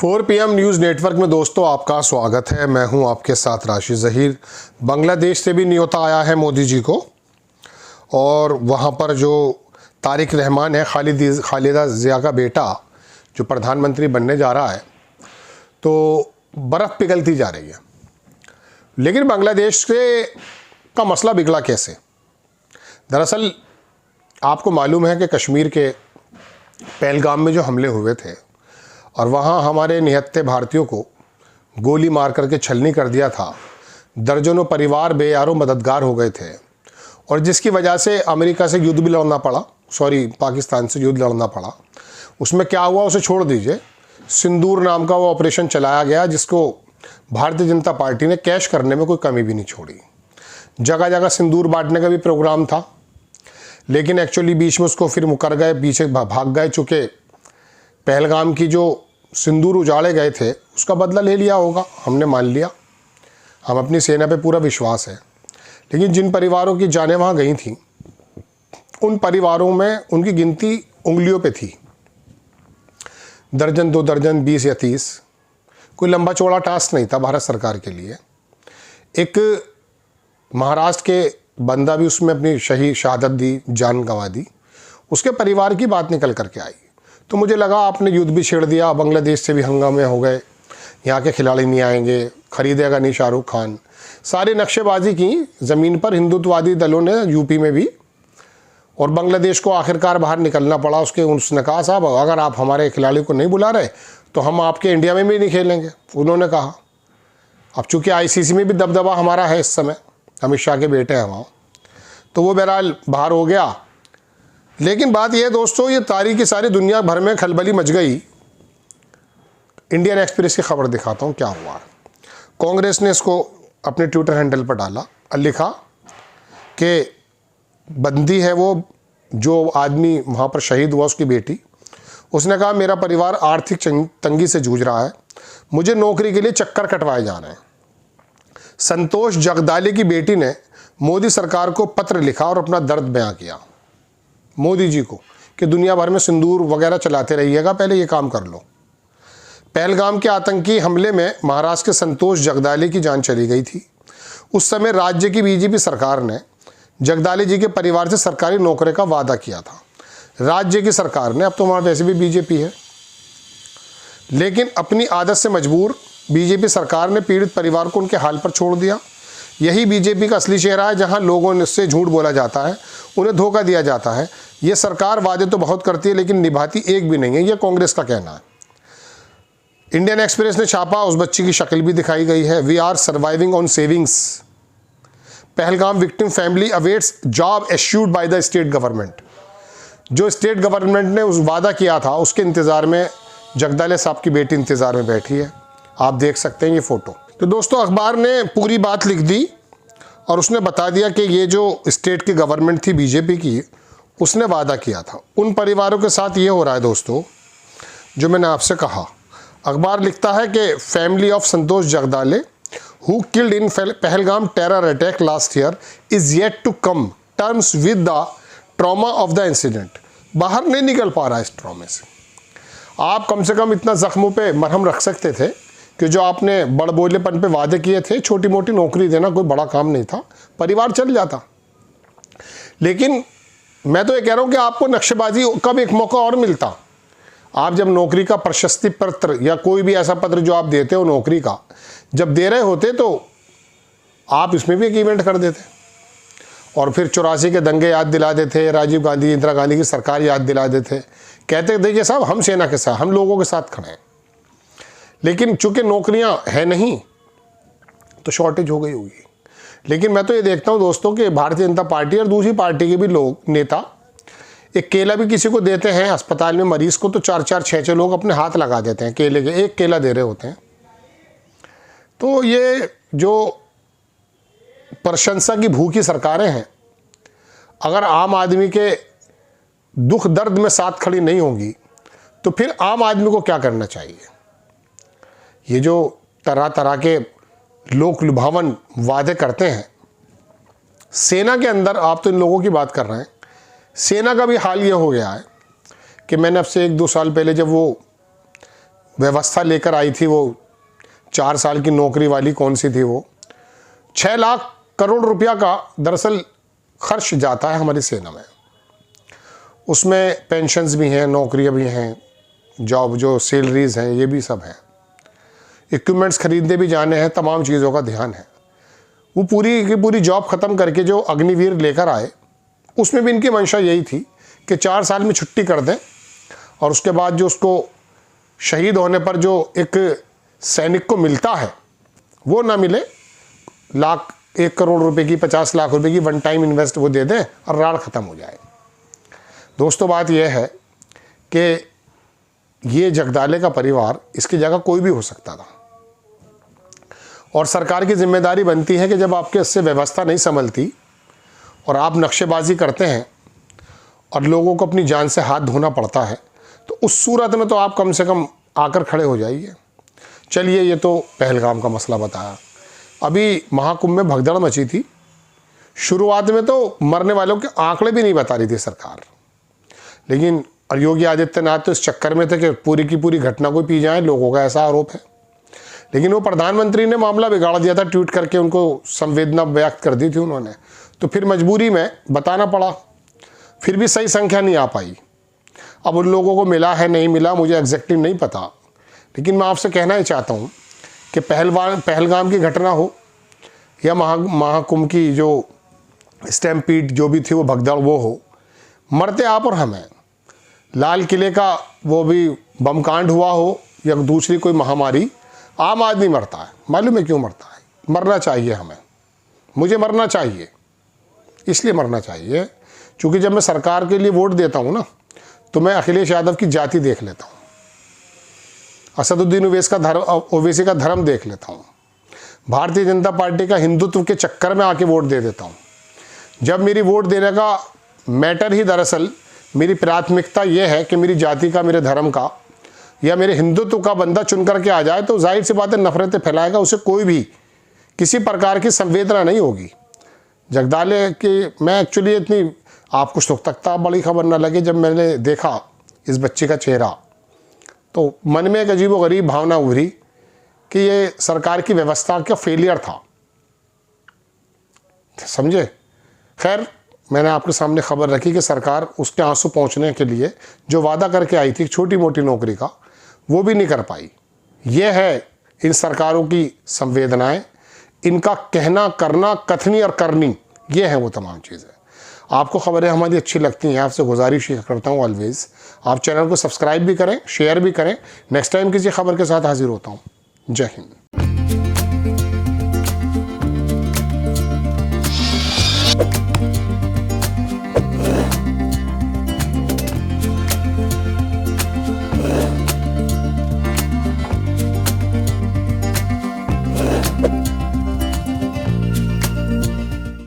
4 PM news network में दोस्तों आपका स्वागत है। मैं हूं आपके साथ राशिद ज़हीर। बांग्लादेश से भी न्योता आया है मोदी जी को और वहां पर जो तारिक रहमान है, खालिदा ज़िया का बेटा, जो प्रधानमंत्री बनने जा रहा है, तो बर्फ़ पिघलती जा रही है। लेकिन बांग्लादेश का मसला बिगड़ा कैसे? दरअसल आपको मालूम है कि कश्मीर के पहलगाम में जो हमले हुए थे और वहाँ हमारे निहत्थे भारतीयों को गोली मार करके छलनी कर दिया था, दर्जनों परिवार बेयारो मददगार हो गए थे और जिसकी वजह से अमेरिका से युद्ध भी लड़ना पड़ा, पाकिस्तान से युद्ध लड़ना पड़ा। उसमें क्या हुआ उसे छोड़ दीजिए। सिंदूर नाम का वो ऑपरेशन चलाया गया जिसको भारतीय जनता पार्टी ने कैश करने में कोई कमी भी नहीं छोड़ी। जगह जगह सिंदूर बांटने का भी प्रोग्राम था, लेकिन एक्चुअली बीच में उसको फिर मुकर गए, पीछे भाग गए। चूँकि पहलगाम की जो सिंदूर उजाड़े गए थे उसका बदला ले लिया होगा, हमने मान लिया। हम अपनी सेना पे पूरा विश्वास है। लेकिन जिन परिवारों की जानें वहाँ गई थीं, उन परिवारों में उनकी गिनती उंगलियों पे थी। दर्जन, 2 दर्जन, 20 या 30। कोई लंबा चौड़ा टास्क नहीं था भारत सरकार के लिए। एक महाराष्ट्र के बंदा भी उसमें अपनी शहादत दी, जान गंवा दी। उसके परिवार की बात निकल करके आई। तो मुझे लगा आपने युद्ध भी छेड़ दिया, बांग्लादेश से भी हंगामे हो गए, यहाँ के खिलाड़ी नहीं आएंगे, खरीदेगा नहीं शाहरुख खान। सारी नक्शेबाजी की ज़मीन पर हिंदुत्ववादी दलों ने यूपी में भी, और बांग्लादेश को आखिरकार बाहर निकलना पड़ा। उसने कहा साहब अगर आप हमारे खिलाड़ी को नहीं बुला रहे तो हम आपके इंडिया में भी नहीं खेलेंगे, उन्होंने कहा। अब चूँकि ICC में भी दबदबा हमारा है इस समय, अमित शाह के बेटे हैं वहाँ, तो वो बहरहाल बाहर हो गया। लेकिन बात यह है दोस्तों, ये तारीख की सारी दुनिया भर में खलबली मच गई। इंडियन एक्सप्रेस की खबर दिखाता हूँ क्या हुआ। कांग्रेस ने इसको अपने ट्विटर हैंडल पर डाला और लिखा कि बंदी है वो जो आदमी वहाँ पर शहीद हुआ, उसकी बेटी। उसने कहा मेरा परिवार आर्थिक तंगी से जूझ रहा है, मुझे नौकरी के लिए चक्कर कटवाए जा रहे हैं। संतोष जगदाले की बेटी ने मोदी सरकार को पत्र लिखा और अपना दर्द बयां किया मोदी जी को कि दुनिया भर में सिंदूर वगैरह चलाते रहिएगा, पहले ये काम कर लो। पहलगाम के आतंकी हमले में महाराष्ट्र के संतोष जगदाले की जान चली गई थी। उस समय राज्य की बीजेपी सरकार ने जगदाले जी के परिवार से सरकारी नौकरी का वादा किया था। राज्य की सरकार ने, अब तो वहाँ वैसे भी बीजेपी है, लेकिन अपनी आदत से मजबूर बीजेपी सरकार ने पीड़ित परिवार को उनके हाल पर छोड़ दिया। यही बीजेपी का असली चेहरा है, जहां लोगों से झूठ बोला जाता है, उन्हें धोखा दिया जाता है। ये सरकार वादे तो बहुत करती है लेकिन निभाती एक भी नहीं है, यह कांग्रेस का कहना है। इंडियन एक्सप्रेस ने छापा, उस बच्ची की शक्ल भी दिखाई गई है। We are surviving on savings. Pahalgam victim family awaits job assured by the state government. जो स्टेट गवर्नमेंट ने उस वादा किया था उसके इंतजार में जगदाले साहब की बेटी इंतजार में बैठी है। आप देख सकते हैं ये फोटो। तो दोस्तों अखबार ने पूरी बात लिख दी और उसने बता दिया कि ये जो स्टेट की गवर्नमेंट थी बीजेपी की, उसने वादा किया था। उन परिवारों के साथ ये हो रहा है दोस्तों जो मैंने आपसे कहा। अखबार लिखता है कि family of Santosh Jagdale who killed in Pahalgam terror attack last year is yet to come terms with the trauma of the incident. बाहर नहीं निकल पा रहा है इस ट्रॉमे से। आप कम से कम इतना जख्मों पे मरहम रख सकते थे कि जो आपने बड़बोलेपन पे वादे किए थे, छोटी मोटी नौकरी देना कोई बड़ा काम नहीं था, परिवार चल जाता। लेकिन मैं तो ये कह रहा हूँ कि आपको नक्शेबाजी का भी एक मौका और मिलता। आप जब नौकरी का प्रशस्ति पत्र या कोई भी ऐसा पत्र जो आप देते हो नौकरी का, जब दे रहे होते तो आप इसमें भी एक इवेंट कर देते और फिर 84 के दंगे याद दिला देते, राजीव गांधी, इंदिरा गांधी की सरकार याद दिला देते, कहते देखिए साहब हम सेना के साथ, हम लोगों के साथ खड़े हैं। लेकिन चूंकि नौकरियां है नहीं तो शॉर्टेज हो गई होगी। लेकिन मैं तो ये देखता हूं दोस्तों कि भारतीय जनता पार्टी और दूसरी पार्टी के भी लोग, नेता, एक केला भी किसी को देते हैं अस्पताल में मरीज को, तो 4-4, 6-6 लोग अपने हाथ लगा देते हैं केले के, एक केला दे रहे होते हैं। तो ये जो प्रशंसा की भूखी सरकारें हैं, अगर आम आदमी के दुख दर्द में साथ खड़ी नहीं होंगी तो फिर आम आदमी को क्या करना चाहिए? ये जो तरह तरह के लोक लुभावन वादे करते हैं सेना के अंदर, आप तो इन लोगों की बात कर रहे हैं, सेना का भी हाल ये हो गया है कि मैंने अब से 1-2 साल पहले जब वो व्यवस्था लेकर आई थी, वो 4 साल की नौकरी वाली, कौन सी थी वो, 6 लाख करोड़ रुपया का दरअसल खर्च जाता है हमारी सेना में। उसमें पेंशन्स भी हैं, नौकरियां भी हैं, जॉब जो सैलरीज हैं ये भी सब हैं, इक्विपमेंट्स खरीदने भी जाने हैं, तमाम चीज़ों का ध्यान है। वो पूरी की पूरी जॉब ख़त्म करके जो अग्निवीर लेकर आए, उसमें भी इनकी मंशा यही थी कि 4 साल में छुट्टी कर दें और उसके बाद जो उसको शहीद होने पर जो एक सैनिक को मिलता है वो ना मिले, 1 करोड़ रुपए की, 50 लाख रुपए की वन टाइम इन्वेस्ट वो दे दें और राड़ ख़त्म हो जाए। दोस्तों बात यह है कि ये जगदाले का परिवार, इसकी जगह कोई भी हो सकता था, और सरकार की जिम्मेदारी बनती है कि जब आपके इससे व्यवस्था नहीं संभलती और आप नक्शेबाजी करते हैं और लोगों को अपनी जान से हाथ धोना पड़ता है, तो उस सूरत में तो आप कम से कम आकर खड़े हो जाइए। चलिए, ये तो पहलगाम का मसला बताया। अभी महाकुंभ में भगदड़ मची थी, शुरुआत में तो मरने वालों के आंकड़े भी नहीं बता रही थी सरकार, लेकिन और योगी आदित्यनाथ तो इस चक्कर में थे कि पूरी की पूरी घटना को पी जाए, लोगों का ऐसा आरोप है। लेकिन वो प्रधानमंत्री ने मामला बिगाड़ दिया था, ट्वीट करके उनको संवेदना व्यक्त कर दी थी उन्होंने, तो फिर मजबूरी में बताना पड़ा। फिर भी सही संख्या नहीं आ पाई। अब उन लोगों को मिला है नहीं मिला मुझे एग्जैक्टली नहीं पता, लेकिन मैं आपसे कहना ही चाहता हूँ कि पहलगाम की घटना हो या महाकुंभ की जो स्टैम्पीड जो भी थी वो भगदड़ वो हो, मरते आप और हम हैं। लाल किले का वो भी बम कांड हुआ हो या दूसरी कोई महामारी, आम आदमी मरता है। मालूम है क्यों मरता है? मरना चाहिए हमें, मुझे मरना चाहिए, इसलिए मरना चाहिए क्योंकि जब मैं सरकार के लिए वोट देता हूँ ना, तो मैं अखिलेश यादव की जाति देख लेता हूँ, असदुद्दीन ओवैसी का धर्म देख लेता हूँ, भारतीय जनता पार्टी का हिंदुत्व के चक्कर में आके वोट दे देता हूँ। जब मेरी वोट देने का मैटर ही दरअसल मेरी प्राथमिकता यह है कि मेरी जाति का, मेरे धर्म का या मेरे हिंदुत्व का बंदा चुन करके आ जाए, तो जाहिर सी बात है नफरतें फैलाएगा, उसे कोई भी किसी प्रकार की संवेदना नहीं होगी। जगदाले की मैं एक्चुअली इतनी आपको सुख तकता बड़ी खबर न लगे, जब मैंने देखा इस बच्चे का चेहरा तो मन में एक अजीबोगरीब भावना उभरी कि ये सरकार की व्यवस्था का फेलियर था, समझे। खैर, मैंने आपके सामने खबर रखी कि सरकार उसके आंसू पहुंचने के लिए जो वादा करके आई थी छोटी मोटी नौकरी का, वो भी नहीं कर पाई। यह है इन सरकारों की संवेदनाएं, इनका कहना, करना, कथनी और करनी, ये है वो तमाम चीज़ें। आपको खबरें हमारी अच्छी लगती हैं, आपसे गुजारिश करता हूँ ऑलवेज़ आप चैनल को सब्सक्राइब भी करें, शेयर भी करें। नेक्स्ट टाइम किसी खबर के साथ हाजिर होता हूँ। जय हिंद।